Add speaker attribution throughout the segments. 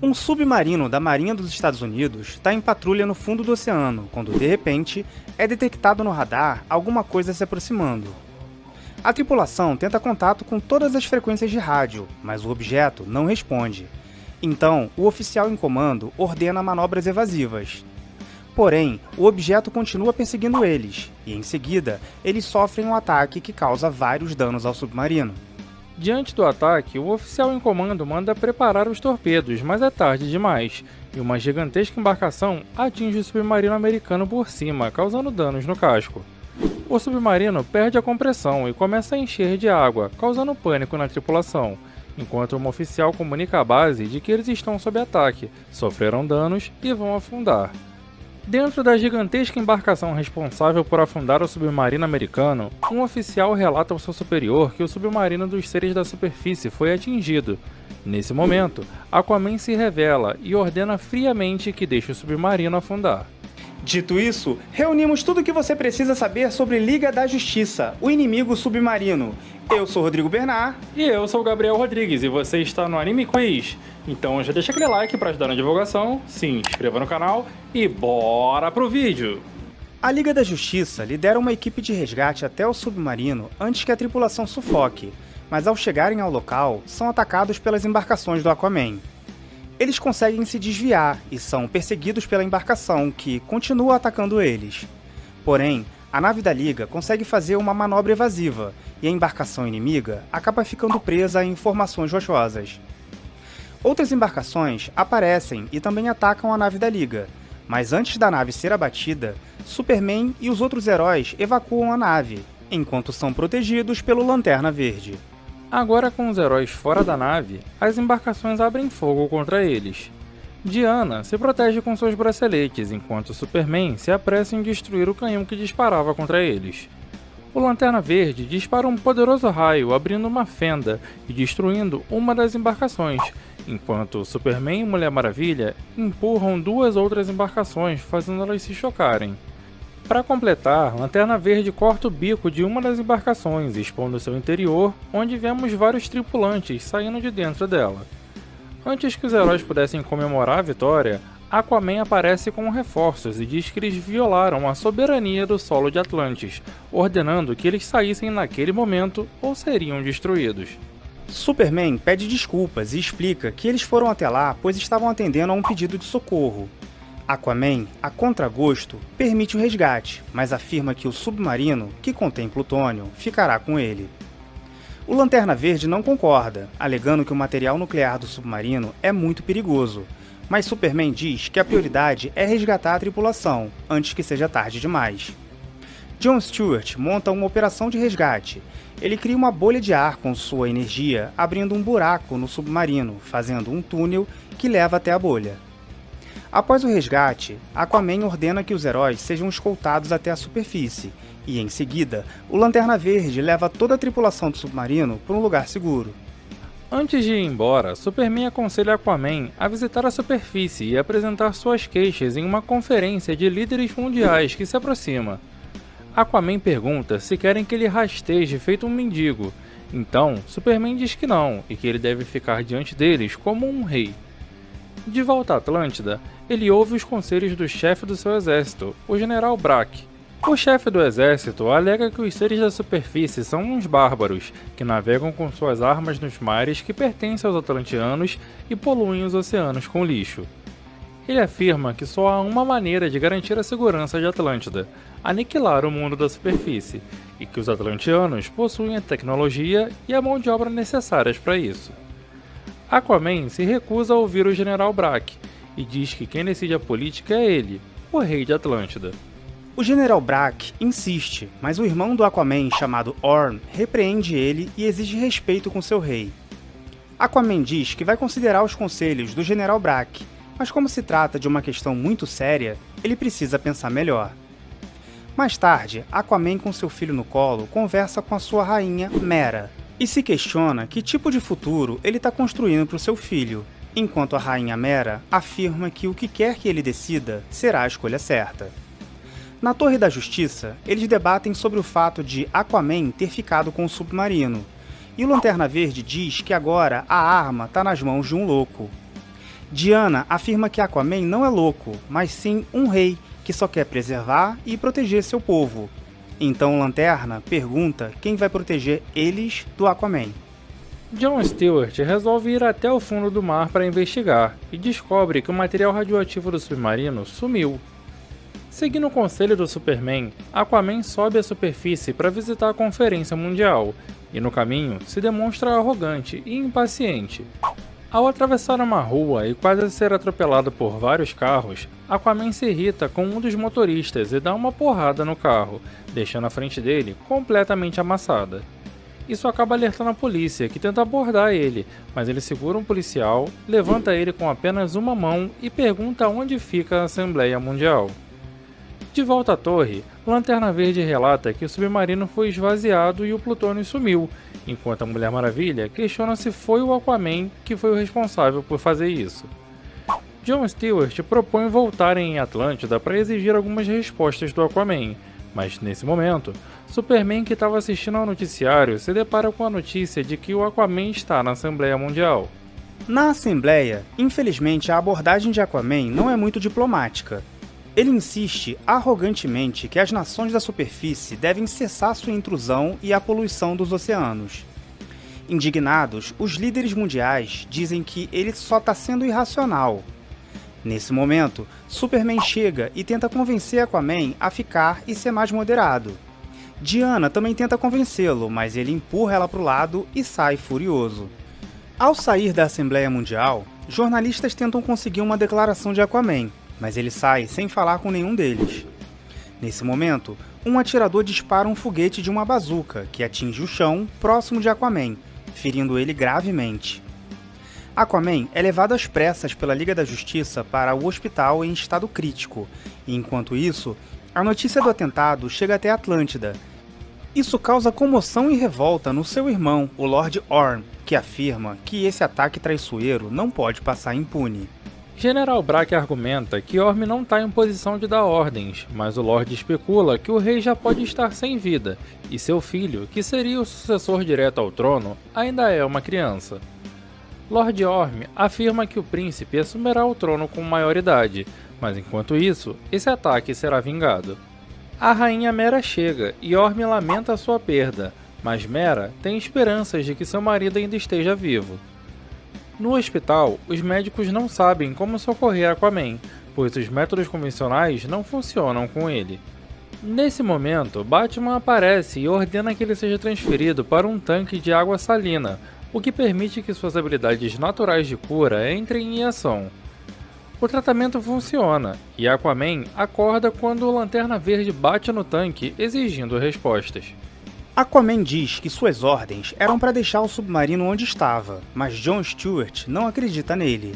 Speaker 1: Um submarino da Marinha dos Estados Unidos está em patrulha no fundo do oceano, quando de repente é detectado no radar alguma coisa se aproximando. A tripulação tenta contato com todas as frequências de rádio, mas o objeto não responde. Então, o oficial em comando ordena manobras evasivas. Porém, o objeto continua perseguindo eles, e em seguida, eles sofrem um ataque que causa vários danos ao submarino.
Speaker 2: Diante do ataque, o oficial em comando manda preparar os torpedos, mas é tarde demais, e uma gigantesca embarcação atinge o submarino americano por cima, causando danos no casco. O submarino perde a compressão e começa a encher de água, causando pânico na tripulação, enquanto um oficial comunica à base de que eles estão sob ataque, sofreram danos e vão afundar. Dentro da gigantesca embarcação responsável por afundar o submarino americano, um oficial relata ao seu superior que o submarino dos seres da superfície foi atingido. Nesse momento, Aquaman se revela e ordena friamente que deixe o submarino afundar.
Speaker 1: Dito isso, reunimos tudo o que você precisa saber sobre Liga da Justiça, o inimigo submarino. Eu sou Rodrigo Bernard.
Speaker 2: E eu sou o Gabriel Rodrigues e você está no Anime Quiz. Então já deixa aquele like para ajudar na divulgação, se inscreva no canal e bora pro vídeo!
Speaker 1: A Liga da Justiça lidera uma equipe de resgate até o submarino antes que a tripulação sufoque, mas ao chegarem ao local, são atacados pelas embarcações do Aquaman. Eles conseguem se desviar e são perseguidos pela embarcação, que continua atacando eles. Porém, a nave da Liga consegue fazer uma manobra evasiva, e a embarcação inimiga acaba ficando presa em formações rochosas. Outras embarcações aparecem e também atacam a nave da Liga, mas antes da nave ser abatida, Superman e os outros heróis evacuam a nave, enquanto são protegidos pelo Lanterna Verde.
Speaker 2: Agora com os heróis fora da nave, as embarcações abrem fogo contra eles. Diana se protege com seus braceletes, enquanto Superman se apressa em destruir o canhão que disparava contra eles. O Lanterna Verde dispara um poderoso raio, abrindo uma fenda e destruindo uma das embarcações, enquanto Superman e Mulher Maravilha empurram duas outras embarcações, fazendo elas se chocarem. Para completar, Lanterna Verde corta o bico de uma das embarcações, expondo seu interior, onde vemos vários tripulantes saindo de dentro dela. Antes que os heróis pudessem comemorar a vitória, Aquaman aparece com reforços e diz que eles violaram a soberania do solo de Atlantis, ordenando que eles saíssem naquele momento ou seriam destruídos.
Speaker 1: Superman pede desculpas e explica que eles foram até lá pois estavam atendendo a um pedido de socorro. Aquaman, a contragosto, permite o resgate, mas afirma que o submarino, que contém plutônio, ficará com ele. O Lanterna Verde não concorda, alegando que o material nuclear do submarino é muito perigoso, mas Superman diz que a prioridade é resgatar a tripulação, antes que seja tarde demais. John Stewart monta uma operação de resgate. Ele cria uma bolha de ar com sua energia, abrindo um buraco no submarino, fazendo um túnel que leva até a bolha. Após o resgate, Aquaman ordena que os heróis sejam escoltados até a superfície, e em seguida, o Lanterna Verde leva toda a tripulação do submarino para um lugar seguro.
Speaker 2: Antes de ir embora, Superman aconselha Aquaman a visitar a superfície e apresentar suas queixas em uma conferência de líderes mundiais que se aproxima. Aquaman pergunta se querem que ele rasteje feito um mendigo, então Superman diz que não e que ele deve ficar diante deles como um rei. De volta à Atlântida, ele ouve os conselhos do chefe do seu exército, o General Brack. O chefe do exército alega que os seres da superfície são uns bárbaros, que navegam com suas armas nos mares que pertencem aos atlantianos e poluem os oceanos com lixo. Ele afirma que só há uma maneira de garantir a segurança de Atlântida: aniquilar o mundo da superfície, e que os atlantianos possuem a tecnologia e a mão de obra necessárias para isso. Aquaman se recusa a ouvir o General Brack e diz que quem decide a política é ele, o rei de Atlântida.
Speaker 1: O General Brack insiste, mas o irmão do Aquaman, chamado Orm, repreende ele e exige respeito com seu rei. Aquaman diz que vai considerar os conselhos do General Brack, mas como se trata de uma questão muito séria, ele precisa pensar melhor. Mais tarde, Aquaman com seu filho no colo conversa com a sua rainha, Mera, e se questiona que tipo de futuro ele está construindo para o seu filho, enquanto a rainha Mera afirma que o que quer que ele decida será a escolha certa. Na Torre da Justiça, eles debatem sobre o fato de Aquaman ter ficado com o submarino, e o Lanterna Verde diz que agora a arma está nas mãos de um louco. Diana afirma que Aquaman não é louco, mas sim um rei que só quer preservar e proteger seu povo. Então Lanterna pergunta quem vai proteger eles do Aquaman.
Speaker 2: Jon Stewart resolve ir até o fundo do mar para investigar e descobre que o material radioativo do submarino sumiu. Seguindo o conselho do Superman, Aquaman sobe à superfície para visitar a Conferência Mundial e no caminho se demonstra arrogante e impaciente. Ao atravessar uma rua e quase ser atropelado por vários carros, Aquaman se irrita com um dos motoristas e dá uma porrada no carro, deixando a frente dele completamente amassada. Isso acaba alertando a polícia, que tenta abordar ele, mas ele segura um policial, levanta ele com apenas uma mão e pergunta onde fica a Assembleia Mundial. De volta à torre, Lanterna Verde relata que o submarino foi esvaziado e o plutônio sumiu, enquanto a Mulher Maravilha questiona se foi o Aquaman que foi o responsável por fazer isso. Jon Stewart propõe voltarem em Atlântida para exigir algumas respostas do Aquaman, mas nesse momento, Superman, que estava assistindo ao noticiário, se depara com a notícia de que o Aquaman está na Assembleia Mundial.
Speaker 1: Na Assembleia, infelizmente a abordagem de Aquaman não é muito diplomática. Ele insiste arrogantemente que as nações da superfície devem cessar sua intrusão e a poluição dos oceanos. Indignados, os líderes mundiais dizem que ele só está sendo irracional. Nesse momento, Superman chega e tenta convencer Aquaman a ficar e ser mais moderado. Diana também tenta convencê-lo, mas ele empurra ela para o lado e sai furioso. Ao sair da Assembleia Mundial, jornalistas tentam conseguir uma declaração de Aquaman, mas ele sai sem falar com nenhum deles. Nesse momento, um atirador dispara um foguete de uma bazuca que atinge o chão próximo de Aquaman, ferindo ele gravemente. Aquaman é levado às pressas pela Liga da Justiça para o hospital em estado crítico, e enquanto isso, a notícia do atentado chega até Atlântida. Isso causa comoção e revolta no seu irmão, o Lord Orm, que afirma que esse ataque traiçoeiro não pode passar impune.
Speaker 2: General Brack argumenta que Orm não está em posição de dar ordens, mas o Lorde especula que o rei já pode estar sem vida, e seu filho, que seria o sucessor direto ao trono, ainda é uma criança. Lord Orm afirma que o príncipe assumirá o trono com maioridade, mas enquanto isso, esse ataque será vingado. A rainha Mera chega e Orm lamenta sua perda, mas Mera tem esperanças de que seu marido ainda esteja vivo. No hospital, os médicos não sabem como socorrer Aquaman, pois os métodos convencionais não funcionam com ele. Nesse momento, Batman aparece e ordena que ele seja transferido para um tanque de água salina, o que permite que suas habilidades naturais de cura entrem em ação. O tratamento funciona, e Aquaman acorda quando o Lanterna Verde bate no tanque exigindo respostas.
Speaker 1: Aquaman diz que suas ordens eram para deixar o submarino onde estava, mas Jon Stewart não acredita nele.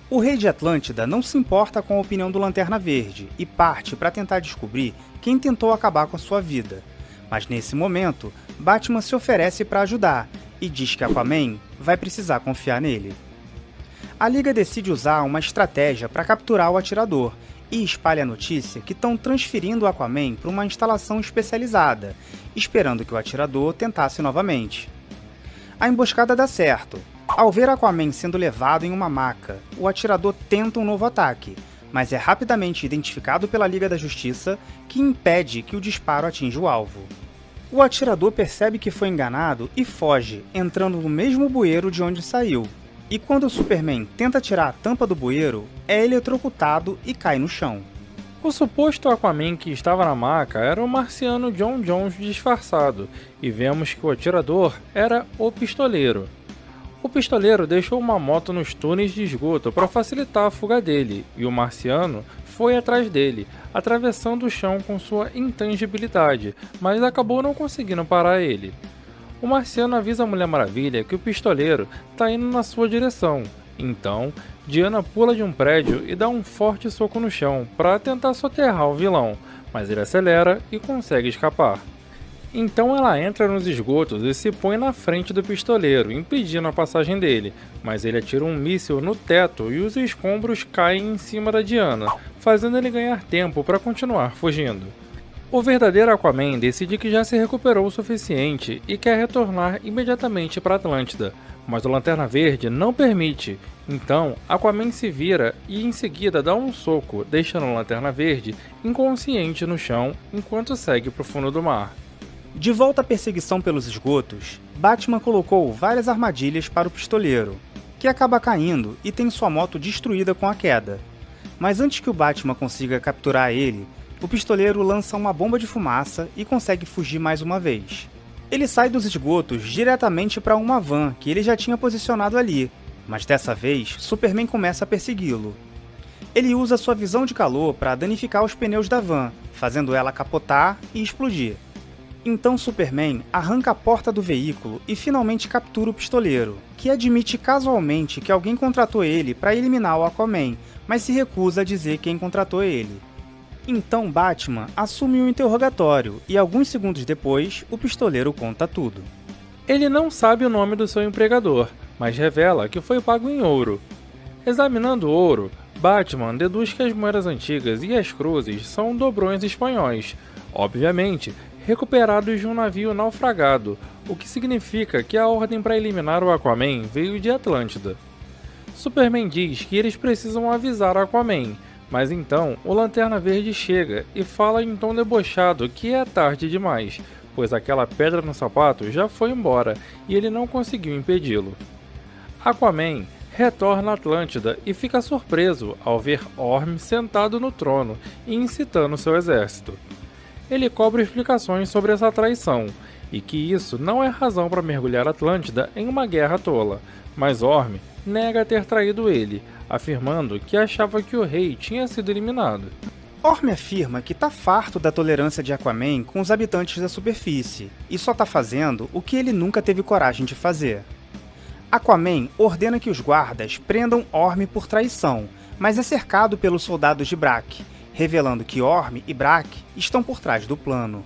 Speaker 1: O rei de Atlântida não se importa com a opinião do Lanterna Verde e parte para tentar descobrir quem tentou acabar com a sua vida. Mas nesse momento, Batman se oferece para ajudar e diz que Aquaman vai precisar confiar nele. A Liga decide usar uma estratégia para capturar o atirador e espalha a notícia que estão transferindo o Aquaman para uma instalação especializada, esperando que o atirador tentasse novamente. A emboscada dá certo. Ao ver Aquaman sendo levado em uma maca, o atirador tenta um novo ataque, mas é rapidamente identificado pela Liga da Justiça, que impede que o disparo atinja o alvo. O atirador percebe que foi enganado e foge, entrando no mesmo bueiro de onde saiu. E quando o Superman tenta tirar a tampa do bueiro, é eletrocutado e cai no chão.
Speaker 2: O suposto Aquaman que estava na maca era o marciano John Jones disfarçado, e vemos que o atirador era o pistoleiro. O pistoleiro deixou uma moto nos túneis de esgoto para facilitar a fuga dele, e o marciano foi atrás dele, atravessando o chão com sua intangibilidade, mas acabou não conseguindo parar ele. O marciano avisa a Mulher Maravilha que o pistoleiro está indo na sua direção, então Diana pula de um prédio e dá um forte soco no chão para tentar soterrar o vilão, mas ele acelera e consegue escapar. Então ela entra nos esgotos e se põe na frente do pistoleiro, impedindo a passagem dele, mas ele atira um míssil no teto e os escombros caem em cima da Diana, fazendo ele ganhar tempo para continuar fugindo. O verdadeiro Aquaman decide que já se recuperou o suficiente e quer retornar imediatamente para Atlântida, mas o Lanterna Verde não permite. Então, Aquaman se vira e em seguida dá um soco, deixando o Lanterna Verde inconsciente no chão enquanto segue para o fundo do mar.
Speaker 1: De volta à perseguição pelos esgotos, Batman colocou várias armadilhas para o pistoleiro, que acaba caindo e tem sua moto destruída com a queda. Mas antes que o Batman consiga capturar ele, o pistoleiro lança uma bomba de fumaça e consegue fugir mais uma vez. Ele sai dos esgotos diretamente para uma van que ele já tinha posicionado ali, mas dessa vez Superman começa a persegui-lo. Ele usa sua visão de calor para danificar os pneus da van, fazendo ela capotar e explodir. Então Superman arranca a porta do veículo e finalmente captura o pistoleiro, que admite casualmente que alguém contratou ele para eliminar o Aquaman, mas se recusa a dizer quem contratou ele. Então Batman assume o interrogatório e alguns segundos depois o pistoleiro conta tudo.
Speaker 2: Ele não sabe o nome do seu empregador, mas revela que foi pago em ouro. Examinando o ouro, Batman deduz que as moedas antigas e as cruzes são dobrões espanhóis, obviamente recuperados de um navio naufragado, o que significa que a ordem para eliminar o Aquaman veio de Atlântida. Superman diz que eles precisam avisar o Aquaman, mas então o Lanterna Verde chega e fala em tom debochado que é tarde demais, pois aquela pedra no sapato já foi embora e ele não conseguiu impedi-lo. Aquaman retorna à Atlântida e fica surpreso ao ver Orm sentado no trono e incitando seu exército. Ele cobra explicações sobre essa traição, e que isso não é razão para mergulhar Atlântida em uma guerra tola, mas Orm nega ter traído ele, afirmando que achava que o rei tinha sido eliminado.
Speaker 1: Orm afirma que tá farto da tolerância de Aquaman com os habitantes da superfície, e só tá fazendo o que ele nunca teve coragem de fazer. Aquaman ordena que os guardas prendam Orm por traição, mas é cercado pelos soldados de Brack, revelando que Orm e Brack estão por trás do plano.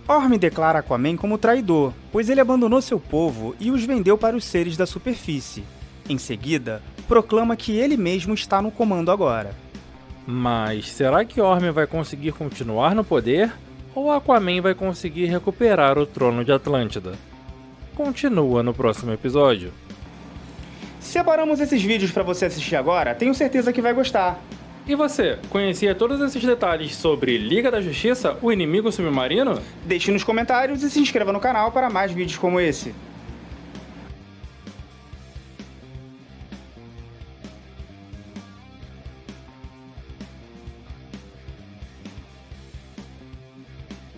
Speaker 1: Orm declara Aquaman como traidor, pois ele abandonou seu povo e os vendeu para os seres da superfície. Em seguida, proclama que ele mesmo está no comando agora.
Speaker 2: Mas será que Orm vai conseguir continuar no poder? Ou Aquaman vai conseguir recuperar o trono de Atlântida? Continua no próximo episódio.
Speaker 1: Separamos esses vídeos para você assistir agora, tenho certeza que vai gostar.
Speaker 2: E você, conhecia todos esses detalhes sobre Liga da Justiça, o inimigo submarino?
Speaker 1: Deixe nos comentários e se inscreva no canal para mais vídeos como esse.